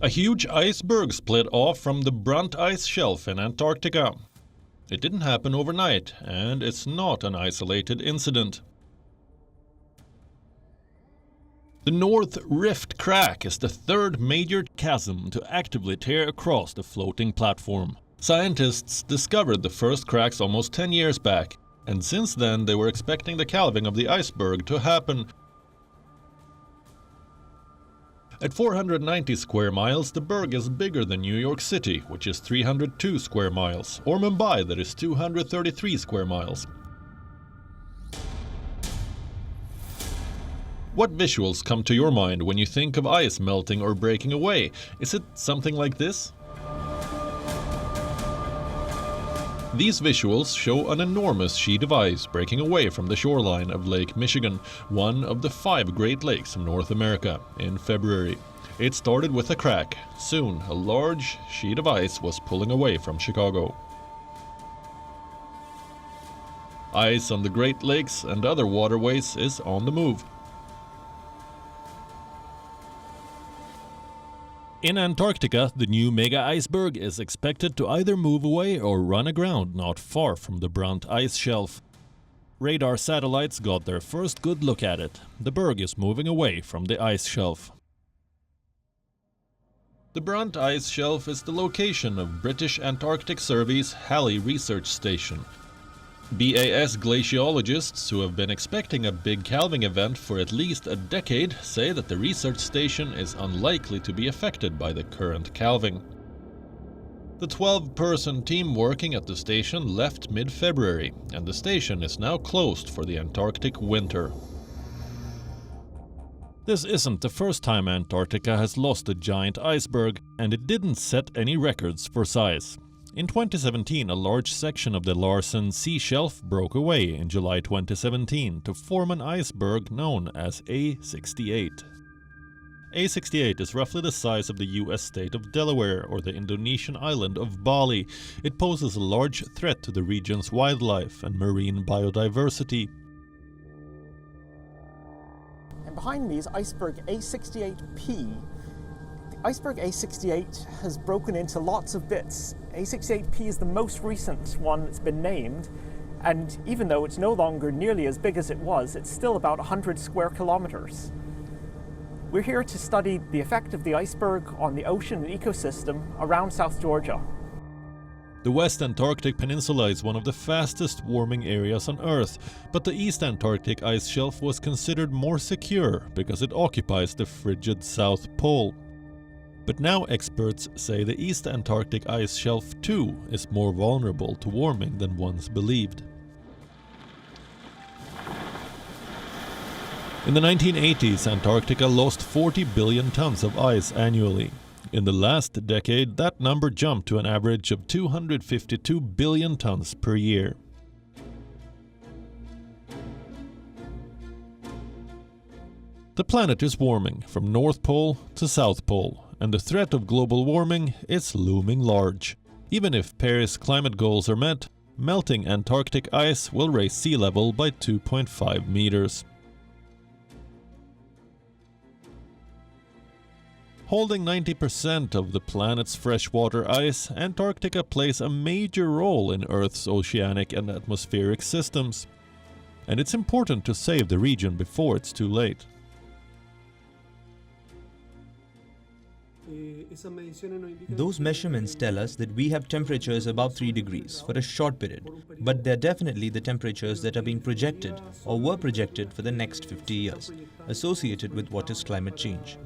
A huge iceberg split off from the Brunt ice shelf in Antarctica. It didn't happen overnight, and it's not an isolated incident. The North Rift crack is the third major chasm to actively tear across the floating platform. Scientists discovered the first cracks almost 10 years back, and since then they were expecting the calving of the iceberg to happen. At 490 square miles, the berg is bigger than New York City, which is 302 square miles, or Mumbai, that is 233 square miles. What visuals come to your mind when you think of ice melting or breaking away? Is it something like this? These visuals show an enormous sheet of ice breaking away from the shoreline of Lake Michigan, one of the 5 Great Lakes of North America, in February. It started with a crack. Soon, a large sheet of ice was pulling away from Chicago. Ice on the Great Lakes and other waterways is on the move. In Antarctica, the new mega iceberg is expected to either move away or run aground not far from the Brunt ice shelf. Radar satellites got their first good look at it. The berg is moving away from the ice shelf. The Brunt ice shelf is the location of British Antarctic Survey's Halley Research Station. BAS glaciologists who have been expecting a big calving event for at least a decade say that the research station is unlikely to be affected by the current calving. The 12-person team working at the station left mid-February, and the station is now closed for the Antarctic winter. This isn't the first time Antarctica has lost a giant iceberg, and it didn't set any records for size. In 2017, a large section of the Larsen Sea Shelf broke away in July 2017 to form an iceberg known as A68. A68 is roughly the size of the US state of Delaware or the Indonesian island of Bali. It poses a large threat to the region's wildlife and marine biodiversity. And behind me is Iceberg A68p. Iceberg A68 has broken into lots of bits. A68p is the most recent one that's been named, and even though it's no longer nearly as big as it was, it's still about 100 square kilometers. We're here to study the effect of the iceberg on the ocean and ecosystem around South Georgia. The West Antarctic Peninsula is one of the fastest warming areas on Earth, but the East Antarctic ice shelf was considered more secure because it occupies the frigid South Pole. But now experts say the East Antarctic ice shelf too is more vulnerable to warming than once believed. In the 1980s, Antarctica lost 40 billion tons of ice annually. In the last decade, that number jumped to an average of 252 billion tons per year. The planet is warming from North Pole to South Pole, and the threat of global warming is looming large. Even if Paris climate goals are met, melting Antarctic ice will raise sea level by 2.5 meters. Holding 90% of the planet's freshwater ice, Antarctica plays a major role in Earth's oceanic and atmospheric systems. And it's important to save the region before it's too late. Those measurements tell us that we have temperatures above 3 degrees for a short period, but they're definitely the temperatures that are being projected or were projected for the next 50 years, associated with what is climate change.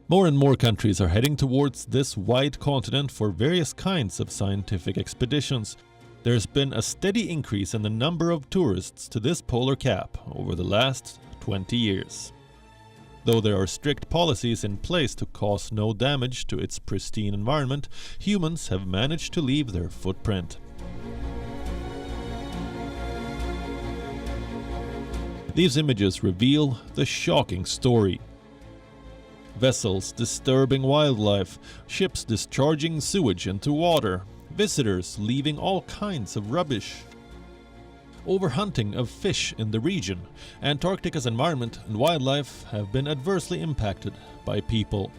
More and more countries are heading towards this wide continent for various kinds of scientific expeditions. There's been a steady increase in the number of tourists to this polar cap over the last 20 years. Though there are strict policies in place to cause no damage to its pristine environment, humans have managed to leave their footprint. These images reveal the shocking story. Vessels disturbing wildlife, ships discharging sewage into water, visitors leaving all kinds of rubbish. overhunting of fish in the region, Antarctica's environment and wildlife have been adversely impacted by people.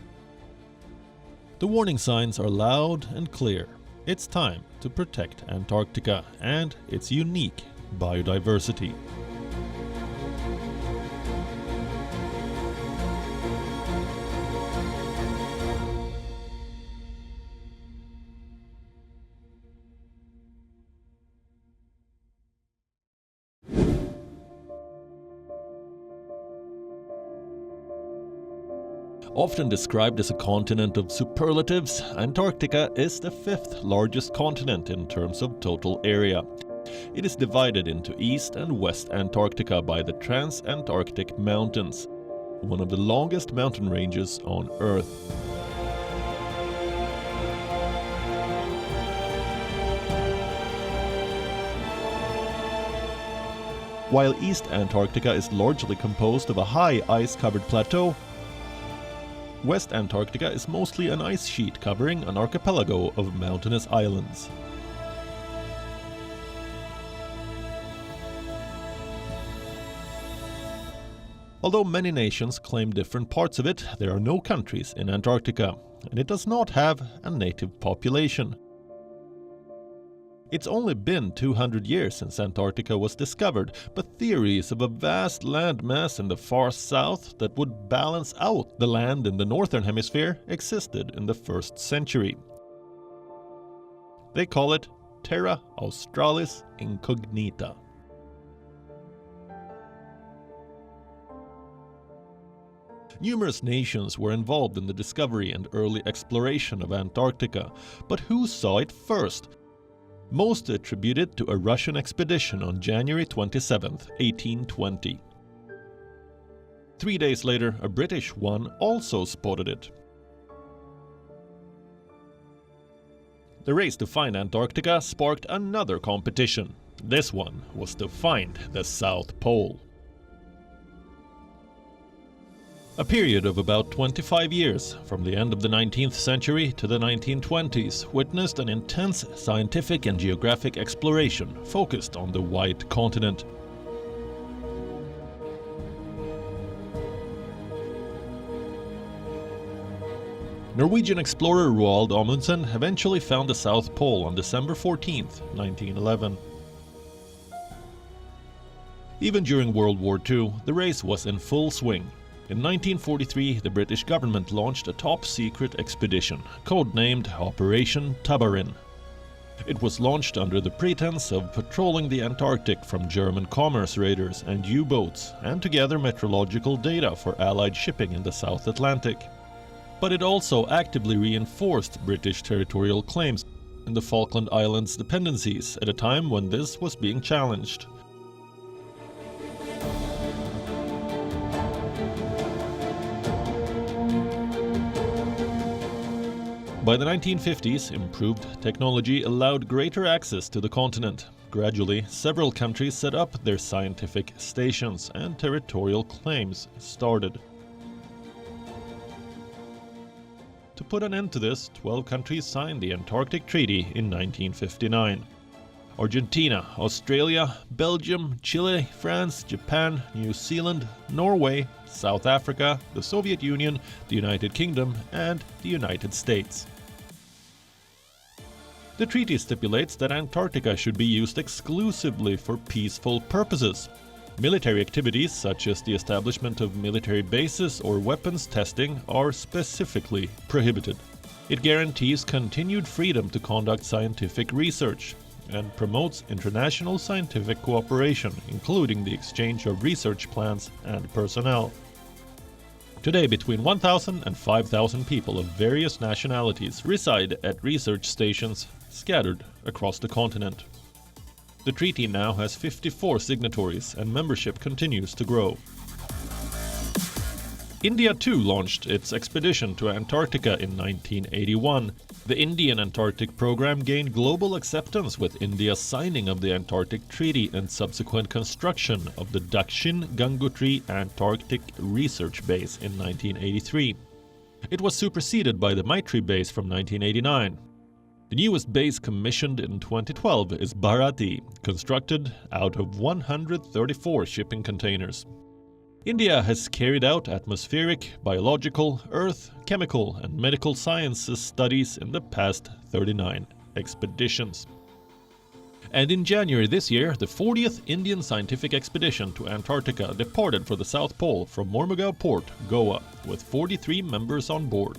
The warning signs are loud and clear. It's time to protect Antarctica and its unique biodiversity. Often described as a continent of superlatives, Antarctica is the fifth largest continent in terms of total area. It is divided into East and West Antarctica by the Trans-Antarctic Mountains, one of the longest mountain ranges on Earth. While East Antarctica is largely composed of a high ice-covered plateau, West Antarctica is mostly an ice sheet covering an archipelago of mountainous islands. Although many nations claim different parts of it, there are no countries in Antarctica, and it does not have a native population. It's only been 200 years since Antarctica was discovered, but theories of a vast landmass in the far south that would balance out the land in the northern hemisphere existed in the 1st century. They call it Terra Australis Incognita. Numerous nations were involved in the discovery and early exploration of Antarctica, but who saw it first? Most attributed to a Russian expedition on January 27, 1820. 3 days later, a British one also spotted it. The race to find Antarctica sparked another competition. This one was to find the South Pole. A period of about 25 years, from the end of the 19th century to the 1920s, witnessed an intense scientific and geographic exploration focused on the White Continent. Norwegian explorer Roald Amundsen eventually found the South Pole on December 14, 1911. Even during World War II, the race was in full swing. In 1943, the British government launched a top-secret expedition, codenamed Operation Tabarin. It was launched under the pretense of patrolling the Antarctic from German commerce raiders and U-boats, and to gather meteorological data for Allied shipping in the South Atlantic. But it also actively reinforced British territorial claims in the Falkland Islands dependencies at a time when this was being challenged. By the 1950s, improved technology allowed greater access to the continent. Gradually, several countries set up their scientific stations and territorial claims started. To put an end to this, 12 countries signed the Antarctic Treaty in 1959. Argentina, Australia, Belgium, Chile, France, Japan, New Zealand, Norway, South Africa, the Soviet Union, the United Kingdom, and the United States. The treaty stipulates that Antarctica should be used exclusively for peaceful purposes. Military activities, such as the establishment of military bases or weapons testing, are specifically prohibited. It guarantees continued freedom to conduct scientific research and promotes international scientific cooperation, including the exchange of research plans and personnel. Today, between 1,000 and 5,000 people of various nationalities reside at research stations scattered across the continent. The treaty now has 54 signatories, and membership continues to grow. India too launched its expedition to Antarctica in 1981. The Indian Antarctic program gained global acceptance with India's signing of the Antarctic Treaty and subsequent construction of the Dakshin Gangotri Antarctic Research Base in 1983. It was superseded by the Maitri Base from 1989. The newest base commissioned in 2012 is Bharati, constructed out of 134 shipping containers. India has carried out atmospheric, biological, earth, chemical and medical sciences studies in the past 39 expeditions. And in January this year, the 40th Indian scientific expedition to Antarctica departed for the South Pole from Mormugao Port, Goa, with 43 members on board.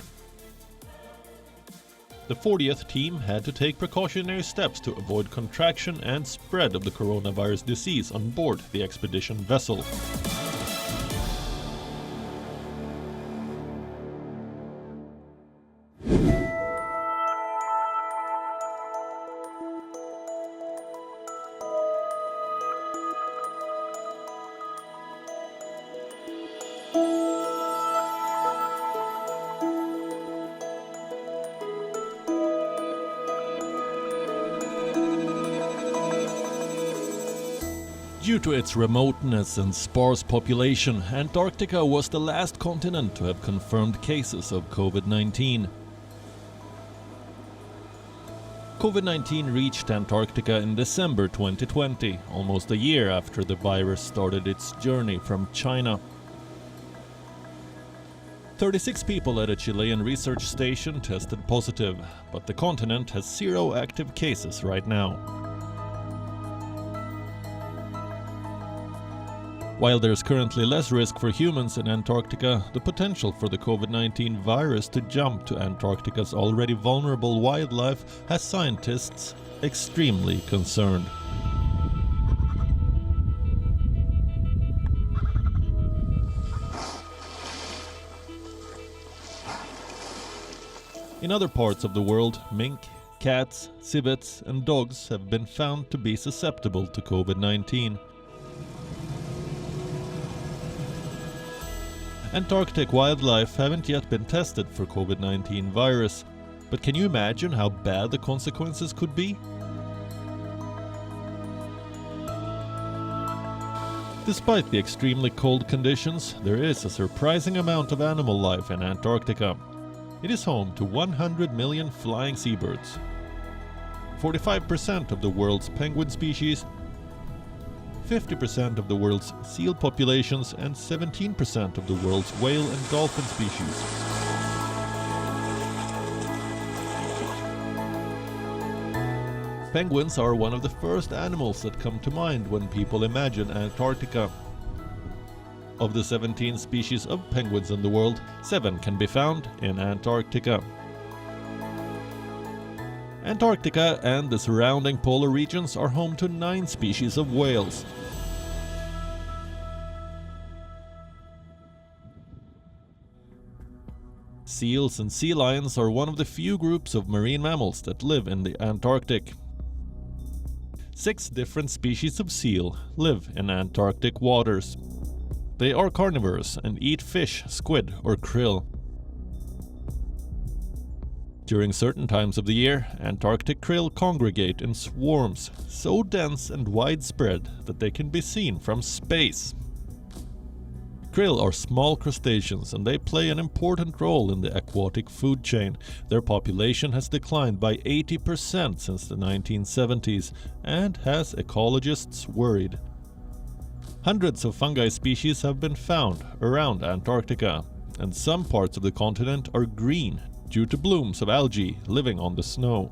The 40th team had to take precautionary steps to avoid contraction and spread of the coronavirus disease on board the expedition vessel. Due to its remoteness and sparse population, Antarctica was the last continent to have confirmed cases of COVID-19. COVID-19 reached Antarctica in December 2020, almost a year after the virus started its journey from China. 36 people at a Chilean research station tested positive, but the continent has 0 active cases right now. While there's currently less risk for humans in Antarctica, the potential for the COVID-19 virus to jump to Antarctica's already vulnerable wildlife has scientists extremely concerned. In other parts of the world, mink, cats, civets and dogs have been found to be susceptible to COVID-19. Antarctic wildlife haven't yet been tested for COVID-19 virus, but can you imagine how bad the consequences could be? Despite the extremely cold conditions, there is a surprising amount of animal life in Antarctica. It is home to 100 million flying seabirds, 45% of the world's penguin species, 50% of the world's seal populations and 17% of the world's whale and dolphin species. Penguins are one of the first animals that come to mind when people imagine Antarctica. Of the 17 species of penguins in the world, 7 can be found in Antarctica. Antarctica and the surrounding polar regions are home to 9 species of whales. Seals and sea lions are one of the few groups of marine mammals that live in the Antarctic. 6 different species of seal live in Antarctic waters. They are carnivores and eat fish, squid or krill. During certain times of the year, Antarctic krill congregate in swarms, so dense and widespread that they can be seen from space. Krill are small crustaceans and they play an important role in the aquatic food chain. Their population has declined by 80% since the 1970s and has ecologists worried. Hundreds of fungi species have been found around Antarctica, and some parts of the continent are green due to blooms of algae living on the snow.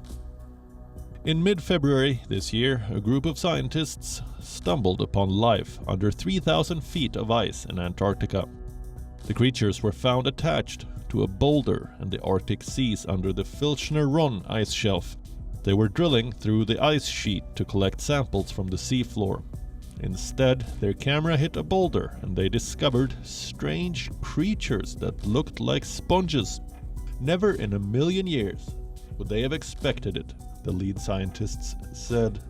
In mid-February this year, a group of scientists stumbled upon life under 3,000 feet of ice in Antarctica. The creatures were found attached to a boulder in the Arctic seas under the Filchner-Ronne ice shelf. They were drilling through the ice sheet to collect samples from the seafloor. Instead, their camera hit a boulder and they discovered strange creatures that looked like sponges. Never in a million years would they have expected it, the lead scientists said.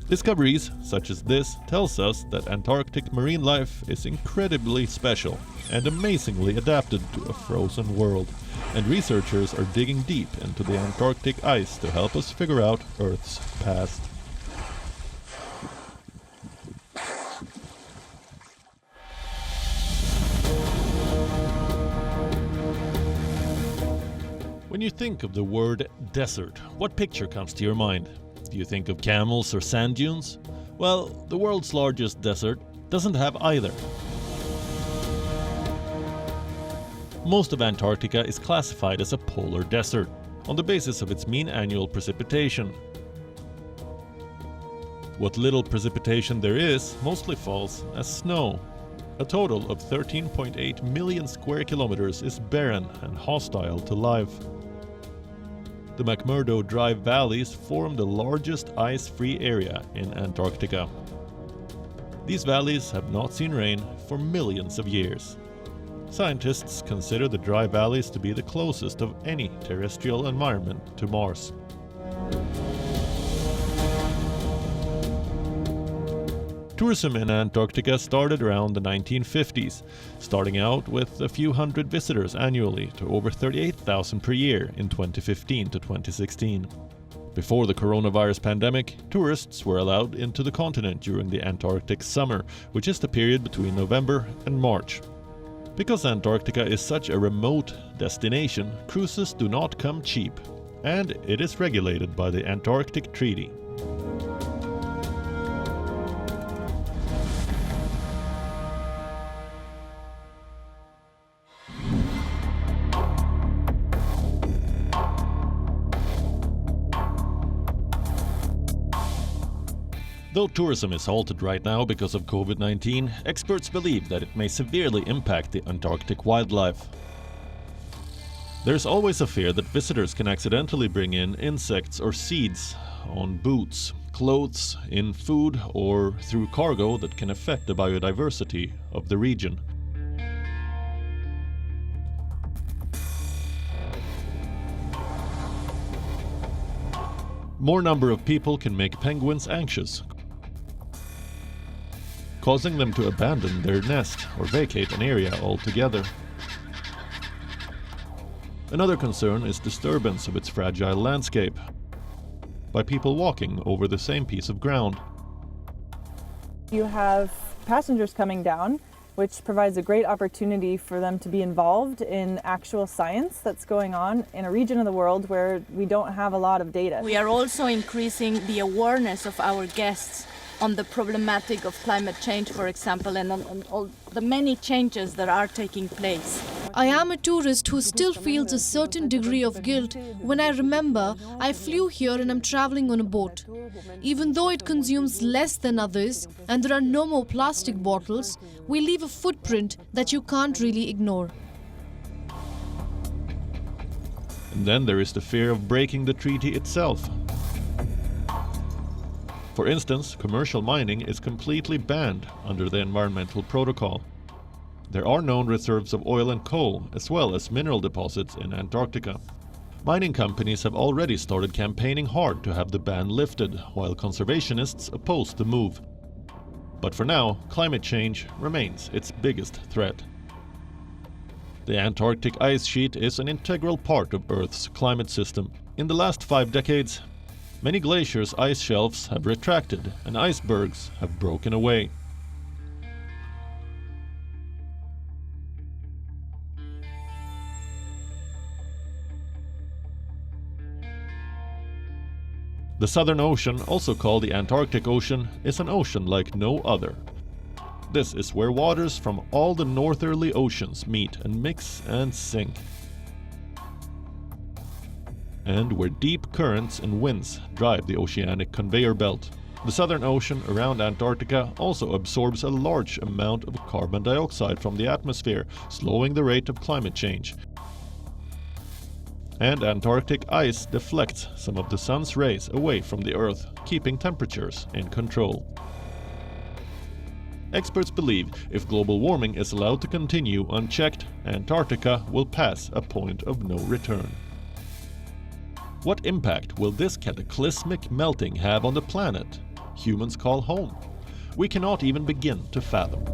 Discoveries such as this tells us that Antarctic marine life is incredibly special and amazingly adapted to a frozen world, and researchers are digging deep into the Antarctic ice to help us figure out Earth's past. When you you think of the word desert, what picture comes to your mind? Do you think of camels or sand dunes? Well, the world's largest desert doesn't have either. Most of Antarctica is classified as a polar desert, on the basis of its mean annual precipitation. What little precipitation there is mostly falls as snow. A total of 13.8 million square kilometers is barren and hostile to life. The McMurdo Drive valleys form the largest ice-free area in Antarctica. These valleys have not seen rain for millions of years. Scientists consider the dry valleys to be the closest of any terrestrial environment to Mars. Tourism in Antarctica started around the 1950s, starting out with a few hundred visitors annually to over 38,000 per year in 2015 to 2016. Before the coronavirus pandemic, tourists were allowed into the continent during the Antarctic summer, which is the period between November and March. Because Antarctica is such a remote destination, cruises do not come cheap, and it is regulated by the Antarctic Treaty. Though tourism is halted right now because of COVID-19, experts believe that it may severely impact the Antarctic wildlife. There's always a fear that visitors can accidentally bring in insects or seeds on boots, clothes, in food, or through cargo that can affect the biodiversity of the region. More number of people can make penguins anxious, causing them to abandon their nest or vacate an area altogether. Another concern is disturbance of its fragile landscape by people walking over the same piece of ground. You have passengers coming down, which provides a great opportunity for them to be involved in actual science that's going on in a region of the world where we don't have a lot of data. We are also increasing the awareness of our guests on the problematic of climate change, for example, and on all the many changes that are taking place. I am a tourist who still feels a certain degree of guilt when I remember I flew here and I'm traveling on a boat. Even though it consumes less than others and there are no more plastic bottles, we leave a footprint that you can't really ignore. And then there is the fear of breaking the treaty itself. For instance, commercial mining is completely banned under the environmental protocol. There are known reserves of oil and coal, as well as mineral deposits in Antarctica. Mining companies have already started campaigning hard to have the ban lifted, while conservationists oppose the move. But for now, climate change remains its biggest threat. The Antarctic ice sheet is an integral part of Earth's climate system. In the last 5 decades, many glaciers' ice shelves have retracted and icebergs have broken away. The Southern Ocean, also called the Antarctic Ocean, is an ocean like no other. This is where waters from all the northerly oceans meet and mix and sink, and where deep currents and winds drive the oceanic conveyor belt. The Southern Ocean around Antarctica also absorbs a large amount of carbon dioxide from the atmosphere, slowing the rate of climate change. And Antarctic ice deflects some of the sun's rays away from the Earth, keeping temperatures in control. Experts believe if global warming is allowed to continue unchecked, Antarctica will pass a point of no return. What impact will this cataclysmic melting have on the planet humans call home? We cannot even begin to fathom.